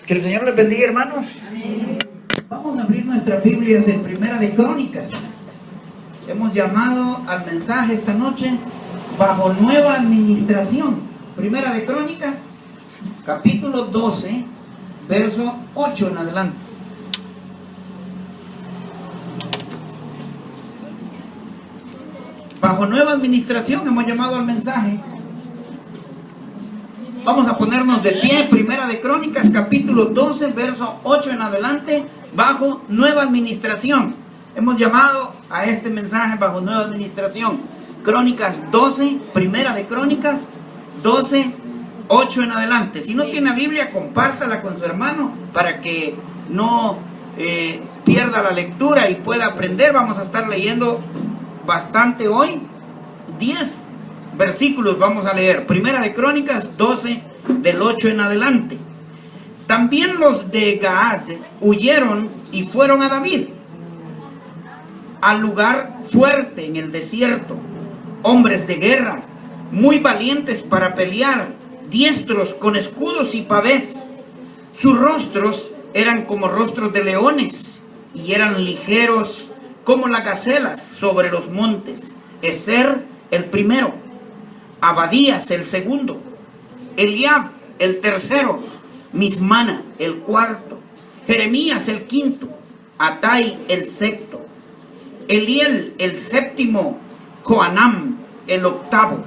Que el Señor les bendiga, hermanos. Amén. Vamos a abrir nuestras Biblias en Primera de Crónicas. Hemos llamado al mensaje esta noche bajo nueva administración. Primera de Crónicas, capítulo 12, verso 8 en adelante. Bajo nueva administración hemos llamado al mensaje. Vamos a ponernos de pie. Primera de Crónicas, capítulo 12, verso 8 en adelante, bajo nueva administración. Hemos llamado a este mensaje bajo nueva administración. Crónicas 12, Primera de Crónicas 12, 8 en adelante. Si no tiene Biblia, compártala con su hermano para que no pierda la lectura y pueda aprender. Vamos a estar leyendo bastante hoy. 10 versículos vamos a leer. Primera de Crónicas 12, del 8 en adelante. También los de Gaad huyeron y fueron a David, al lugar fuerte en el desierto, hombres de guerra, muy valientes para pelear, diestros con escudos y pavés. Sus rostros eran como rostros de leones y eran ligeros como las gacelas sobre los montes. Ezer el primero, Abadías el segundo, Eliab el tercero, Mismana el cuarto, Jeremías el quinto, Atai el sexto, Eliel el séptimo, Joanam el octavo,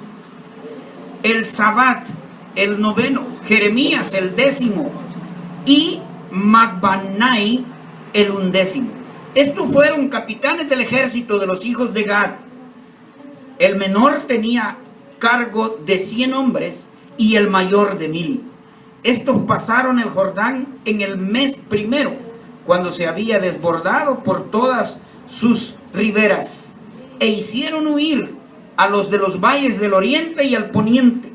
el Sabat el noveno, Jeremías el décimo y Magbanai el undécimo. Estos fueron capitanes del ejército de los hijos de Gad. El menor tenía cargo de 100 hombres y el mayor de 1000. Estos pasaron el Jordán en el mes primero, cuando se había desbordado por todas sus riberas, e hicieron huir a los de los valles del oriente y al poniente.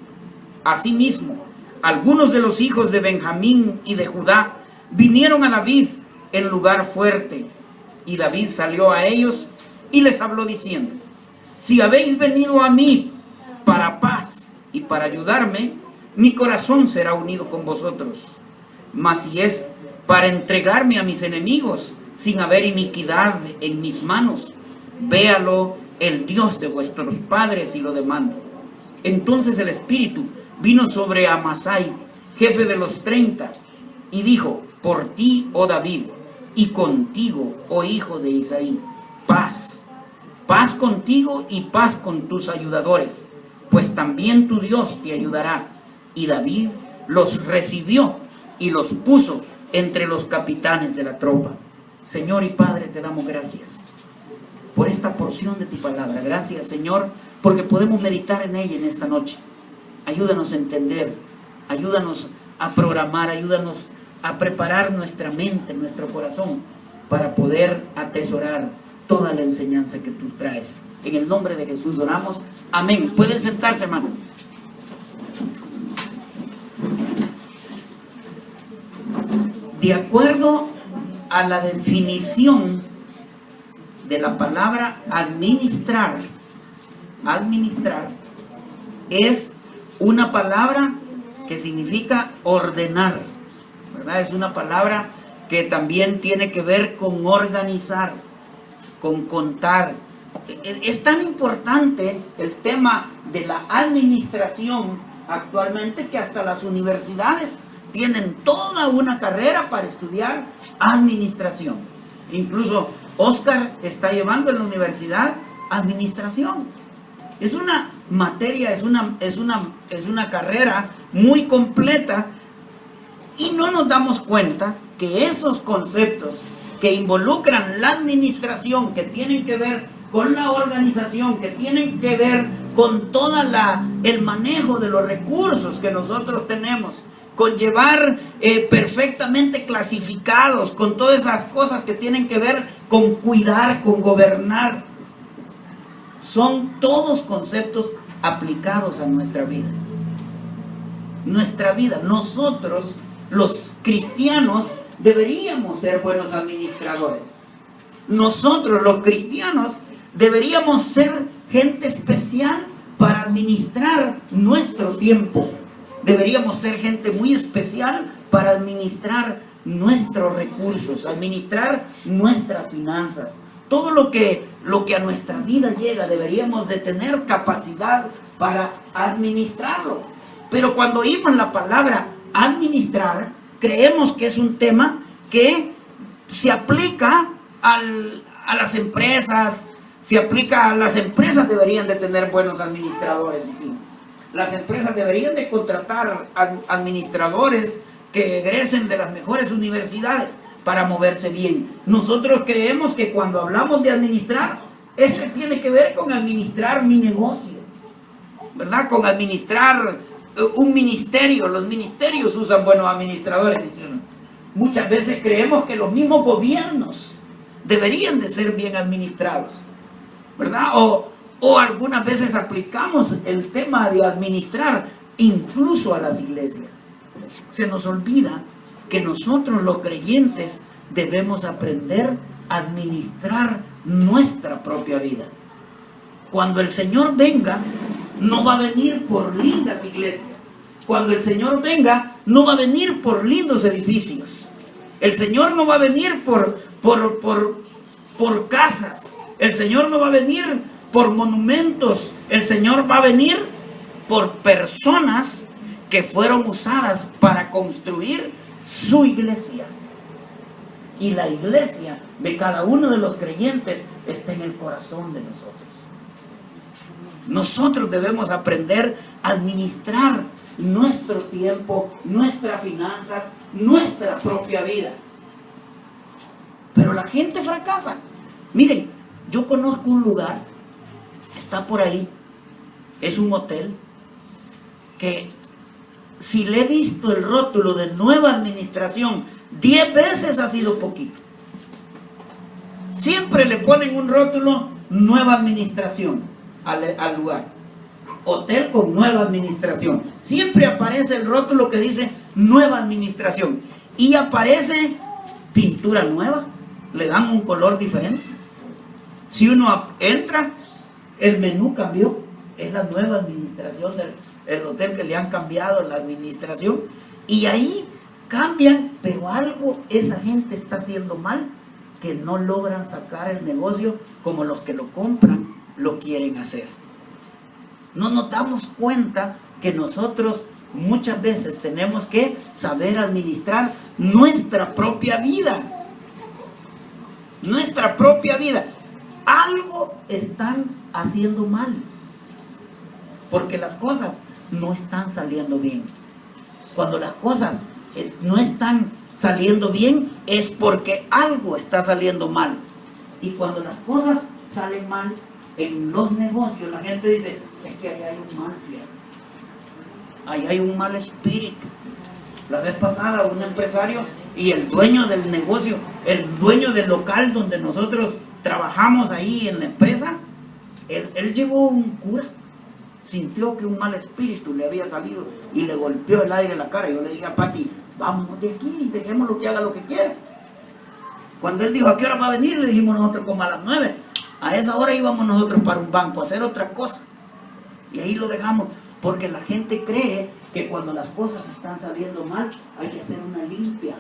Asimismo, algunos de los hijos de Benjamín y de Judá vinieron a David en lugar fuerte, y David salió a ellos y les habló diciendo: si habéis venido a mí para paz y para ayudarme, mi corazón será unido con vosotros. Mas si es para entregarme a mis enemigos sin haber iniquidad en mis manos, véalo el Dios de vuestros padres y lo demanda. Entonces el Espíritu vino sobre Amasai, jefe de los 30, y dijo: por ti, oh David, y contigo, oh hijo de Isaí, paz. Paz contigo y paz con tus ayudadores, pues también tu Dios te ayudará. Y David los recibió y los puso entre los capitanes de la tropa. Señor y Padre, te damos gracias por esta porción de tu palabra. Gracias, Señor, porque podemos meditar en ella en esta noche. Ayúdanos a entender, ayúdanos a programar, ayúdanos a preparar nuestra mente, nuestro corazón, para poder atesorar toda la enseñanza que tú traes. En el nombre de Jesús oramos. Amén. Pueden sentarse, hermano. De acuerdo a la definición de la palabra administrar, administrar es una palabra que significa ordenar, ¿verdad? Es una palabra que también tiene que ver con organizar, con contar. Es tan importante el tema de la administración actualmente que hasta las universidades tienen toda una carrera para estudiar administración. Incluso Oscar está llevando en la universidad administración. Es una materia, es una carrera muy completa, y no nos damos cuenta que esos conceptos que involucran la administración, que tienen que ver con la organización, que tienen que ver con toda el manejo de los recursos que nosotros tenemos, con llevar perfectamente clasificados, con todas esas cosas que tienen que ver con cuidar, con gobernar, son todos conceptos aplicados a nuestra vida. Nuestra vida, nosotros los cristianos deberíamos ser buenos administradores. Nosotros los cristianos deberíamos ser gente especial para administrar nuestro tiempo. Deberíamos ser gente muy especial para administrar nuestros recursos, administrar nuestras finanzas. Todo lo que a nuestra vida llega, deberíamos de tener capacidad para administrarlo. Pero cuando oímos la palabra administrar, creemos que es un tema que se aplica a las empresas, las empresas deberían de tener buenos administradores. Las empresas deberían de contratar administradores que egresen de las mejores universidades para moverse bien. Nosotros creemos que cuando hablamos de administrar, esto tiene que ver con administrar mi negocio, ¿verdad? Con administrar un ministerio. Los ministerios usan buenos administradores. Muchas veces creemos que los mismos gobiernos deberían de ser bien administrados, ¿verdad? O algunas veces aplicamos el tema de administrar incluso a las iglesias. Se nos olvida que nosotros los creyentes debemos aprender a administrar nuestra propia vida. Cuando el Señor venga, no va a venir por lindas iglesias. Cuando el Señor venga, no va a venir por lindos edificios. El Señor no va a venir por casas. El Señor no va a venir por monumentos. El Señor va a venir por personas que fueron usadas para construir su iglesia. Y la iglesia de cada uno de los creyentes está en el corazón de nosotros. Nosotros debemos aprender a administrar nuestro tiempo, nuestras finanzas, nuestra propia vida. Pero la gente fracasa. Miren, yo conozco un lugar, está por ahí, es un hotel, que si le he visto el rótulo de nueva administración 10 veces ha sido poquito. Siempre le ponen un rótulo nueva administración al lugar. Hotel con nueva administración. Siempre aparece el rótulo que dice nueva administración. Y aparece pintura nueva. Le dan un color diferente. Si uno entra, el menú cambió. Es la nueva administración del hotel, que le han cambiado la administración. Y ahí cambian, pero algo esa gente está haciendo mal, que no logran sacar el negocio como los que lo compran lo quieren hacer. No nos damos cuenta que nosotros muchas veces tenemos que saber administrar nuestra propia vida. Nuestra propia vida. Algo están haciendo mal, porque las cosas no están saliendo bien. Cuando las cosas no están saliendo bien, es porque algo está saliendo mal. Y cuando las cosas salen mal en los negocios, la gente dice, es que ahí hay un mal, fíjate. Ahí hay un mal espíritu. La vez pasada un empresario y el dueño del negocio, el dueño del local donde nosotros trabajamos ahí en la empresa, él llevó un cura. Sintió que un mal espíritu le había salido y le golpeó el aire en la cara. Yo le dije a Pati, vámonos de aquí y dejémoslo que haga lo que quiera. Cuando él dijo, ¿a qué hora va a venir? Le dijimos nosotros como a las 9. A esa hora íbamos nosotros para un banco a hacer otra cosa. Y ahí lo dejamos, porque la gente cree que cuando las cosas están saliendo mal, hay que hacer una limpia,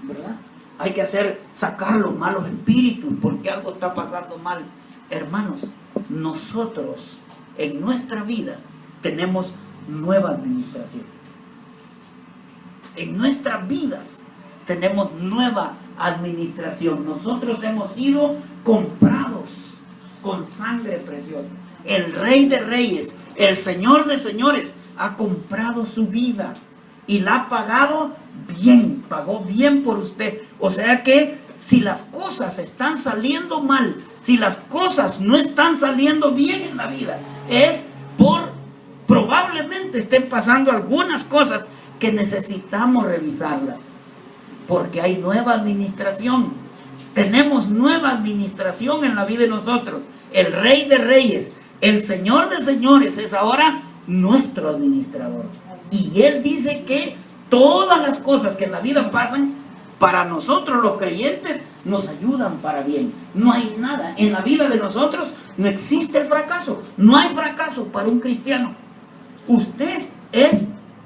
¿verdad? Hay que sacar los malos espíritus, porque algo está pasando mal. Hermanos, nosotros en nuestra vida tenemos nueva administración. En nuestras vidas tenemos nueva administración. Nosotros hemos sido comprados con sangre preciosa. El Rey de Reyes, el Señor de Señores, ha comprado su vida y la ha pagado bien, pagó bien por usted. O sea que si las cosas están saliendo mal, si las cosas no están saliendo bien en la vida, es probablemente estén pasando algunas cosas que necesitamos revisarlas, porque hay nueva administración. Tenemos nueva administración en la vida de nosotros. El Rey de Reyes, el Señor de Señores es ahora nuestro administrador. Y Él dice que todas las cosas que en la vida pasan, para nosotros los creyentes, nos ayudan para bien. No hay nada en la vida de nosotros, no existe el fracaso. No hay fracaso para un cristiano. Usted es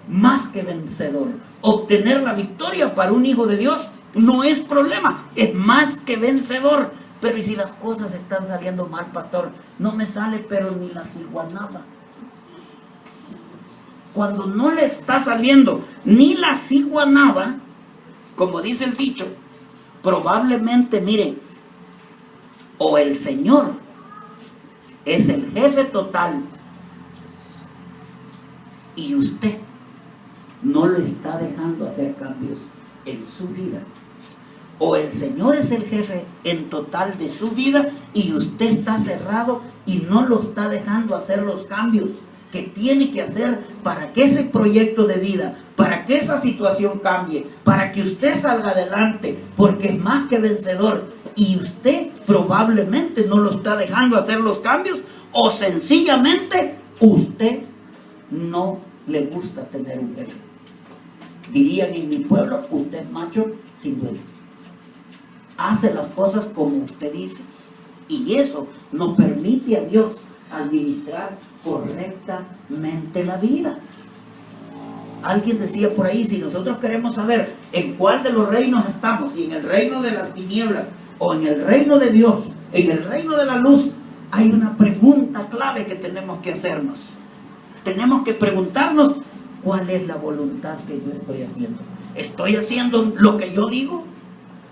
más más que vencedor. Obtener la victoria para un hijo de Dios no es problema, es más que vencedor. Pero ¿y si las cosas están saliendo mal, pastor? No me sale pero ni la ciguanaba. Cuando no le está saliendo ni la ciguanaba, como dice el dicho, probablemente, mire, o el Señor es el jefe total y usted no lo está dejando hacer cambios en su vida, o el Señor es el jefe en total de su vida y usted está cerrado y no lo está dejando hacer los cambios que tiene que hacer para que ese proyecto de vida, para que esa situación cambie, para que usted salga adelante, porque es más que vencedor, y usted probablemente no lo está dejando hacer los cambios, o sencillamente usted no le gusta tener un jefe. Dirían en mi pueblo, usted es macho sin dueño. Hace las cosas como usted dice, y eso no permite a Dios administrar correctamente la vida. Alguien decía por ahí, si nosotros queremos saber en cuál de los reinos estamos, si en el reino de las tinieblas o en el reino de Dios, en el reino de la luz, hay una pregunta clave que tenemos que hacernos. Tenemos que preguntarnos, ¿cuál es la voluntad que yo estoy haciendo? ¿Estoy haciendo lo que yo digo?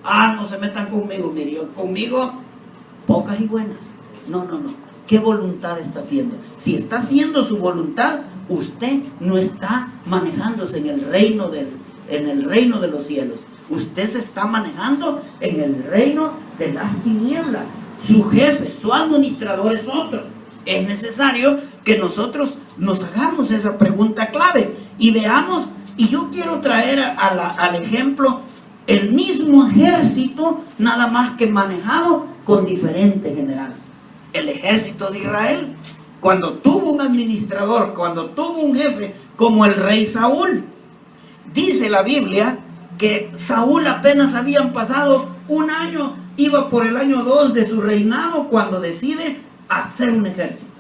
No se metan conmigo, mire, conmigo pocas y buenas. No. ¿Qué voluntad está haciendo? Si está haciendo su voluntad, usted no está manejándose en el reino de los cielos. Usted se está manejando en el reino de las tinieblas. Su jefe, su administrador es otro. Es necesario que nosotros nos hagamos esa pregunta clave y veamos, y yo quiero traer al ejemplo el mismo ejército, nada más que manejado con diferente general. El ejército de Israel, cuando tuvo un administrador, cuando tuvo un jefe como el rey Saúl. Dice la Biblia que Saúl apenas habían pasado un año, iba por el año 2 de su reinado, cuando decide hacer un ejército.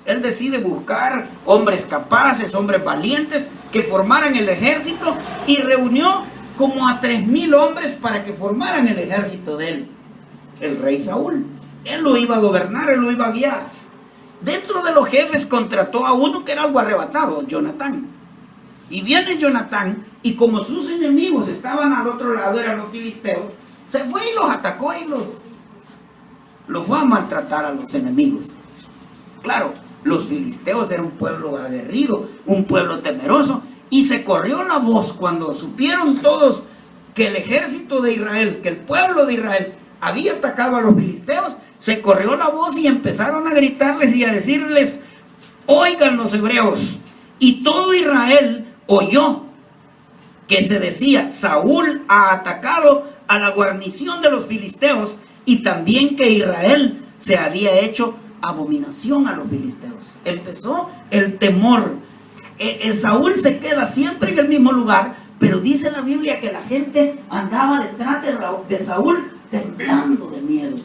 Él decide buscar hombres capaces, hombres valientes, que formaran el ejército, y reunió como a 3,000 hombres para que formaran el ejército de él, el rey Saúl. Él lo iba a gobernar, él lo iba a guiar. Dentro de los jefes contrató a uno que era algo arrebatado, Jonatán. Y viene Jonatán, y como sus enemigos estaban al otro lado, eran los filisteos, se fue y los atacó y los fue a maltratar a los enemigos. Claro, los filisteos eran un pueblo aguerrido, un pueblo temeroso, y se corrió la voz cuando supieron todos que el ejército de Israel, que el pueblo de Israel había atacado a los filisteos. Se corrió la voz y empezaron a gritarles y a decirles: oigan los hebreos. Y todo Israel oyó que se decía: Saúl ha atacado a la guarnición de los filisteos, y también que Israel se había hecho abominación a los filisteos. Empezó el temor. Saúl se queda siempre en el mismo lugar, pero dice la Biblia que la gente andaba detrás de Saúl temblando de miedo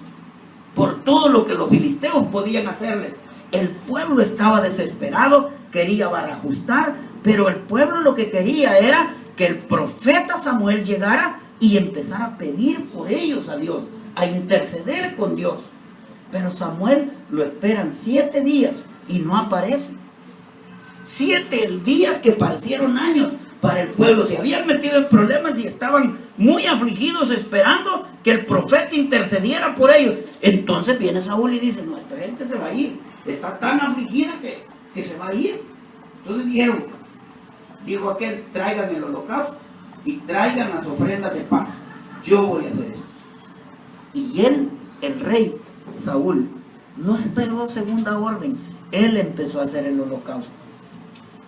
por todo lo que los filisteos podían hacerles. El pueblo estaba desesperado, quería barajustar, pero el pueblo lo que quería era que el profeta Samuel llegara y empezara a pedir por ellos a Dios, a interceder con Dios. Pero Samuel lo esperan 7 días y no aparece. 7 días que parecieron años para el pueblo. Se habían metido en problemas y estaban muy afligidos esperando que el profeta intercediera por ellos. Entonces viene Saúl y dice: nuestra gente se va a ir, está tan afligida que se va a ir. Entonces dijo aquel: traigan el holocausto y traigan las ofrendas de paz, yo voy a hacer eso. Y él, el rey Saúl, no esperó segunda orden, él empezó a hacer el holocausto.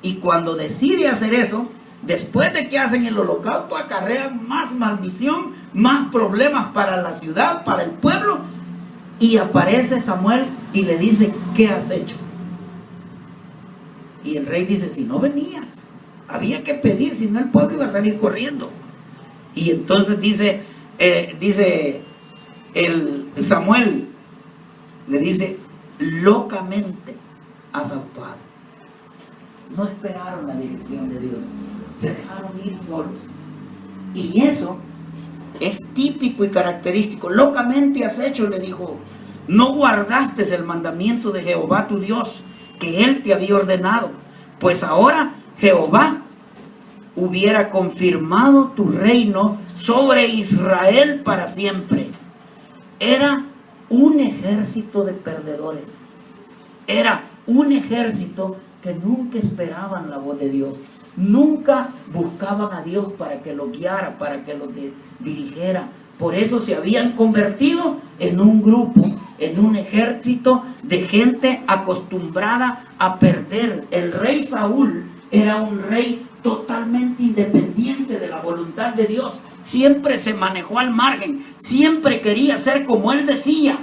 Y cuando decide hacer eso, después de que hacen el holocausto, acarrean más maldición, más problemas para la ciudad, para el pueblo. Y aparece Samuel y le dice: ¿qué has hecho? Y el rey dice: si no venías, había que pedir, si no el pueblo iba a salir corriendo. Y entonces dice el Samuel, le dice: locamente has actuado. No esperaron la dirección de Dios. Se dejaron ir solos. Y eso es típico y característico. Locamente has hecho, le dijo. No guardaste el mandamiento de Jehová tu Dios, que Él te había ordenado. Pues ahora Jehová hubiera confirmado tu reino sobre Israel para siempre. Era un ejército de perdedores. Era un ejército que nunca esperaban la voz de Dios. Nunca buscaban a Dios para que los guiara, para que los dirigiera. Por eso se habían convertido en un grupo, en un ejército de gente acostumbrada a perder. El rey Saúl era un rey totalmente independiente de la voluntad de Dios. Siempre se manejó al margen, siempre quería ser como él decía.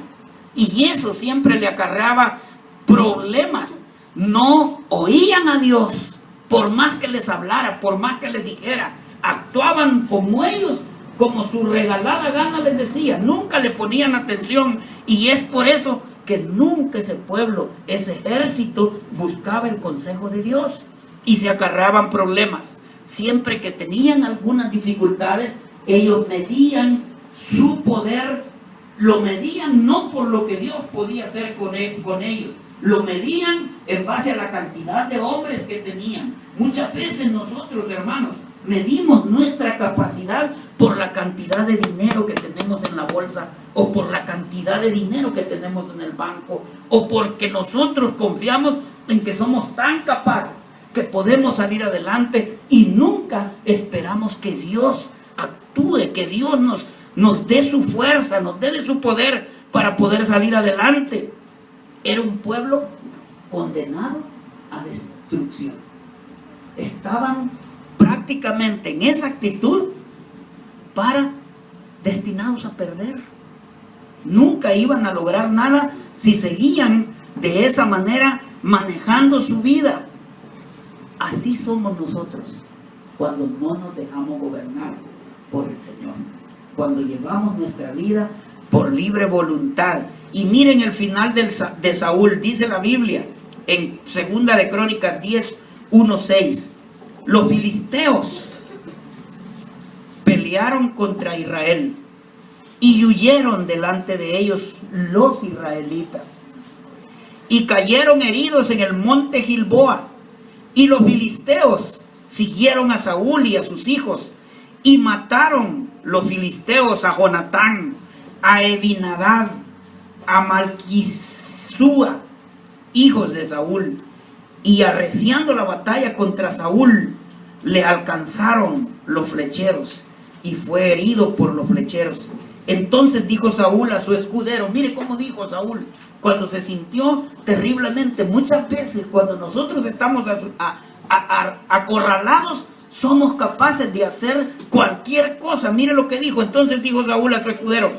Y eso siempre le acarreaba problemas. No oían a Dios, por más que les hablara, por más que les dijera. Actuaban como ellos, como su regalada gana les decía. Nunca le ponían atención. Y es por eso que nunca ese pueblo, ese ejército, buscaba el consejo de Dios. Y se acarreaban problemas. Siempre que tenían algunas dificultades, ellos medían su poder. Lo medían no por lo que Dios podía hacer con ellos. Lo medían en base a la cantidad de hombres que tenían. Muchas veces nosotros, hermanos, medimos nuestra capacidad por la cantidad de dinero que tenemos en la bolsa, o por la cantidad de dinero que tenemos en el banco, o porque nosotros confiamos en que somos tan capaces que podemos salir adelante, y nunca esperamos que Dios actúe, que Dios nos dé su fuerza, nos dé de su poder para poder salir adelante. Era un pueblo condenado a destrucción. Estaban prácticamente en esa actitud destinados a perder. Nunca iban a lograr nada si seguían de esa manera manejando su vida. Así somos nosotros cuando no nos dejamos gobernar por el Señor, cuando llevamos nuestra vida por libre voluntad. Y miren el final de Saúl. Dice la Biblia en 2 de Crónicas 10, 1-6. Los filisteos pelearon contra Israel y huyeron delante de ellos los israelitas, y cayeron heridos en el monte Gilboa. Y los filisteos siguieron a Saúl y a sus hijos, y mataron los filisteos a Jonatán, a Abinadab, a Malquisúa, hijos de Saúl. Y arreciando la batalla contra Saúl, le alcanzaron los flecheros, y fue herido por los flecheros. Entonces dijo Saúl a su escudero, mire cómo dijo Saúl, cuando se sintió terriblemente. Muchas veces cuando nosotros estamos acorralados, somos capaces de hacer cualquier cosa. Mire lo que dijo. Entonces dijo Saúl a su escudero,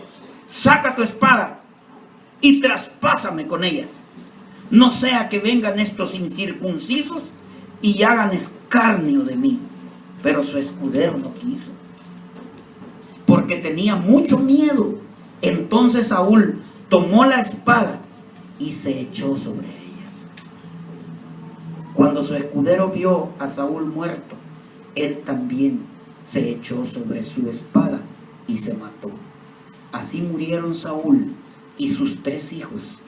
saca tu espada y traspásame con ella, no sea que vengan estos incircuncisos y hagan escarnio de mí. Pero su escudero no quiso, porque tenía mucho miedo. Entonces Saúl tomó la espada y se echó sobre ella. Cuando su escudero vio a Saúl muerto, él también se echó sobre su espada y se mató. Así murieron Saúl y sus 3 hijos,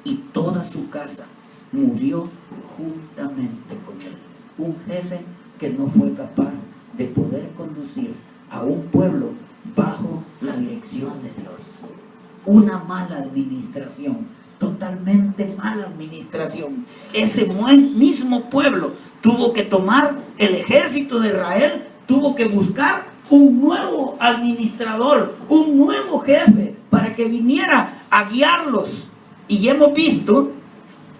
y toda su casa murió juntamente con él. Un jefe que no fue capaz de poder conducir a un pueblo bajo la dirección de Dios. Una mala administración, totalmente mala administración. Ese mismo pueblo tuvo que tomar el ejército de Israel, tuvo que buscar un nuevo administrador, un nuevo jefe para que viniera a guiarlos. Y hemos visto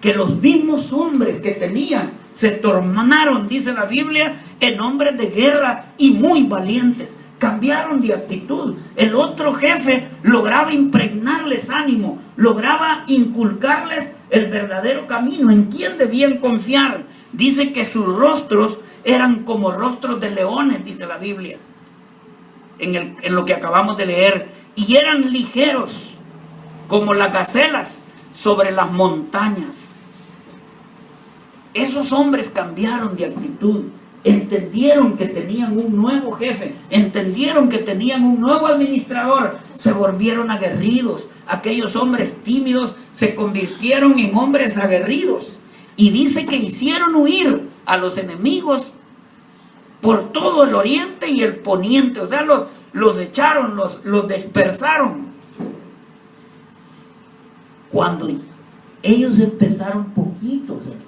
que los mismos hombres que tenían se tornaron, dice la Biblia, en hombres de guerra y muy valientes. Cambiaron de actitud. El otro jefe lograba impregnarles ánimo, lograba inculcarles el verdadero camino, en quién debían confiar. Dice que sus rostros eran como rostros de leones, dice la Biblia, en lo que acabamos de leer, y eran ligeros como las gacelas sobre las montañas. Esos hombres cambiaron de actitud entendieron que tenían un nuevo jefe, entendieron que tenían un nuevo administrador, se volvieron aguerridos. Aquellos hombres tímidos se convirtieron en hombres aguerridos. Y dice que hicieron huir a los enemigos por todo el oriente y el poniente. O sea, los echaron, los dispersaron. Cuando ellos empezaron poquitos, hermanos,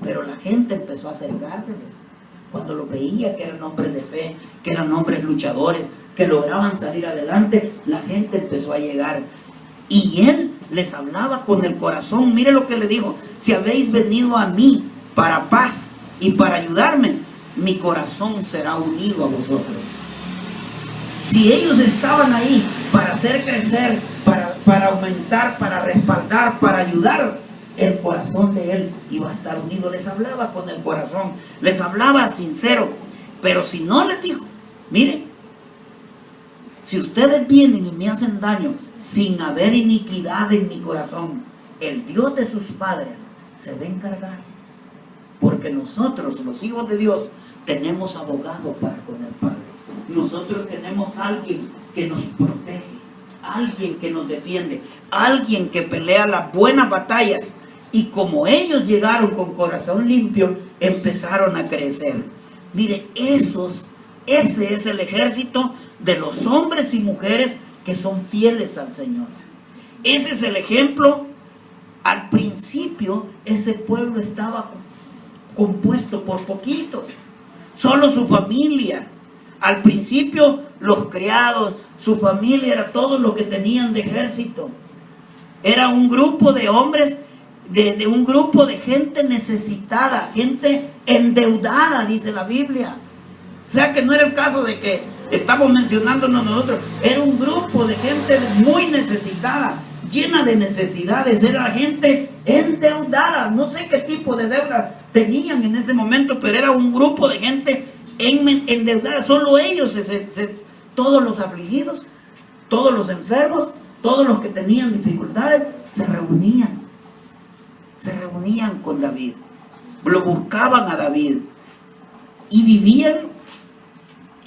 pero la gente empezó a acercárseles. Cuando lo veía que eran hombres de fe, que eran hombres luchadores, que lograban salir adelante, la gente empezó a llegar. Y él les hablaba con el corazón. Mire lo que le dijo: si habéis venido a mí para paz y para ayudarme, mi corazón será unido a vosotros. Si ellos estaban ahí para hacer crecer, para aumentar, para respaldar, para ayudar, el corazón de él iba a estar unido. Les hablaba con el corazón, les hablaba sincero. Pero si no, les dijo: miren, si ustedes vienen y me hacen daño sin haber iniquidad en mi corazón, el Dios de sus padres se va a encargar. Porque nosotros, los hijos de Dios, tenemos abogado para con el Padre. Nosotros tenemos alguien que nos protege, alguien que nos defiende, alguien que pelea las buenas batallas. Y como ellos llegaron con corazón limpio, empezaron a crecer. Mire, ese es el ejército de los hombres y mujeres que son fieles al Señor. Ese es el ejemplo. Al principio, ese pueblo estaba compuesto por poquitos, solo su familia. Al principio, los criados, su familia era todo lo que tenían de ejército. Era un grupo de hombres, de un grupo de gente necesitada, gente endeudada, dice la Biblia. O sea que no era el caso de que estamos mencionándonos nosotros. Era un grupo de gente muy necesitada, llena de necesidades. Era gente endeudada. No sé qué tipo de deuda tenían en ese momento, pero era un grupo de gente endeudada. Solo ellos, todos los afligidos, todos los enfermos, todos los que tenían dificultades, se reunían con David, lo buscaban a David y vivían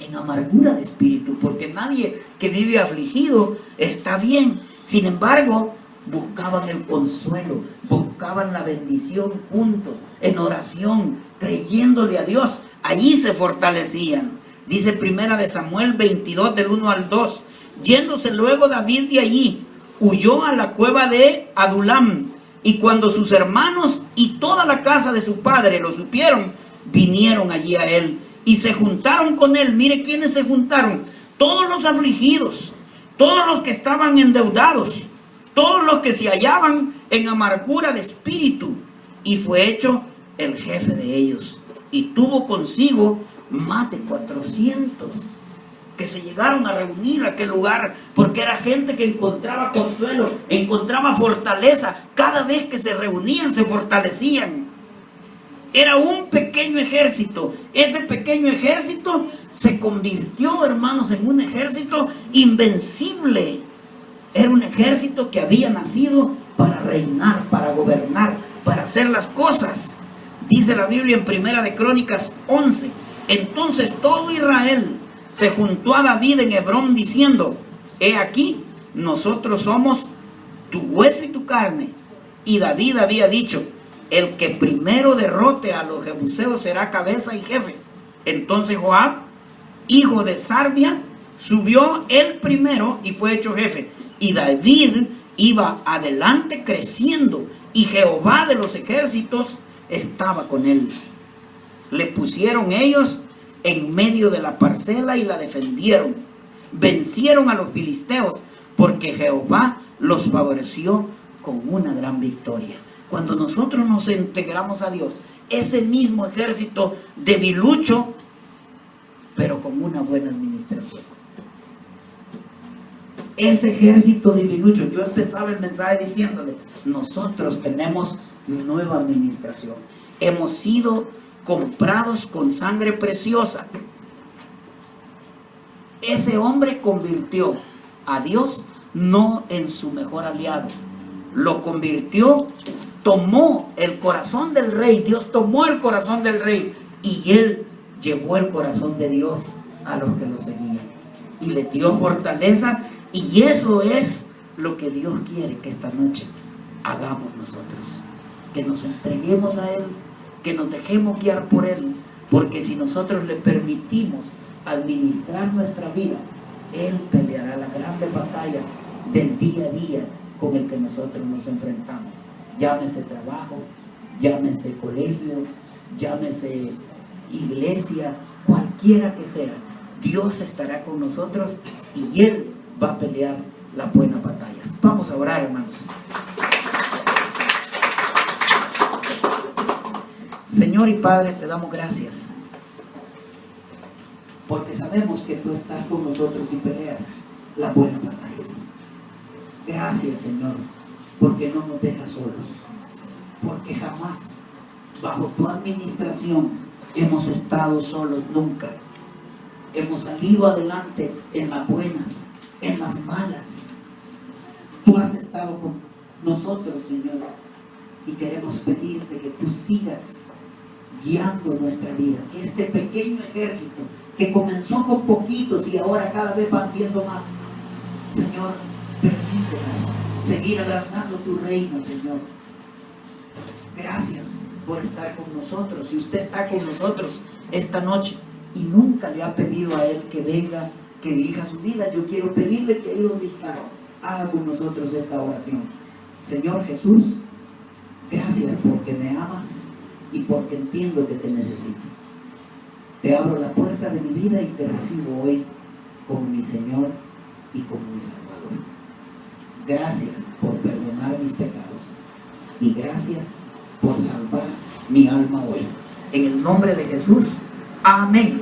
en amargura de espíritu, porque nadie que vive afligido está bien. Sin embargo, buscaban el consuelo, buscaban la bendición juntos, en oración, creyéndole a Dios. Allí se fortalecían. Dice Primera de Samuel 22, del 1 al 2. Yéndose luego David de allí, huyó a la cueva de Adulam. Y cuando sus hermanos y toda la casa de su padre lo supieron, vinieron allí a él y se juntaron con él. Mire quiénes se juntaron: todos los afligidos, todos los que estaban endeudados, todos los que se hallaban en amargura de espíritu. Y fue hecho el jefe de ellos. Y tuvo consigo más de 400 que se llegaron a reunir a aquel lugar, porque era gente que encontraba consuelo, encontraba fortaleza. Cada vez que se reunían, se fortalecían. Era un pequeño ejército. Ese pequeño ejército se convirtió, hermanos, en un ejército invencible. Era un ejército que había nacido para reinar, para gobernar, para hacer las cosas. Dice la Biblia en Primera de Crónicas 11: entonces todo Israel se juntó a David en Hebrón diciendo: he aquí, nosotros somos tu hueso y tu carne. Y David había dicho: el que primero derrote a los jebuseos será cabeza y jefe. Entonces Joab, hijo de Sarvia, subió él primero y fue hecho jefe. Y David iba adelante creciendo, y Jehová de los ejércitos estaba con él. Le pusieron ellos en medio de la parcela y la defendieron. Vencieron a los filisteos, porque Jehová los favoreció con una gran victoria. Cuando nosotros nos integramos a Dios, ese mismo ejército debilucho, pero con una buena administración. Ese ejército debilucho, yo empezaba el mensaje diciéndole: nosotros tenemos nueva administración. Hemos sido comprados con sangre preciosa. Ese hombre convirtió a Dios no en su mejor aliado, lo convirtió, tomó el corazón del rey. Dios tomó el corazón del rey y él llevó el corazón de Dios a los que lo seguían y le dio fortaleza, y eso es lo que Dios quiere que esta noche hagamos nosotros, que nos entreguemos a Él, que nos dejemos guiar por Él, porque si nosotros le permitimos administrar nuestra vida, Él peleará las grandes batallas del día a día con el que nosotros nos enfrentamos. Llámese trabajo, llámese colegio, llámese iglesia, cualquiera que sea, Dios estará con nosotros y Él va a pelear las buenas batallas. Vamos a orar, hermanos. Señor y Padre, te damos gracias, porque sabemos que tú estás con nosotros y peleas las buenas batallas. Gracias, Señor, porque no nos dejas solos, porque jamás bajo tu administración hemos estado solos, nunca. Hemos salido adelante en las buenas, en las malas. Tú has estado con nosotros, Señor, y queremos pedirte que tú sigas guiando nuestra vida, que este pequeño ejército que comenzó con poquitos y ahora cada vez van siendo más, Señor, permítenos seguir agrandando tu reino, Señor. Gracias por estar con nosotros. Si usted está con nosotros esta noche y nunca le ha pedido a Él que venga, que dirija su vida, yo quiero pedirle que ahí donde está, haga con nosotros esta oración. Señor Jesús, gracias porque me amas y porque entiendo que te necesito. Te abro la puerta de mi vida y te recibo hoy como mi Señor y como mi Salvador. Gracias por perdonar mis pecados y gracias por salvar mi alma hoy. En el nombre de Jesús, amén.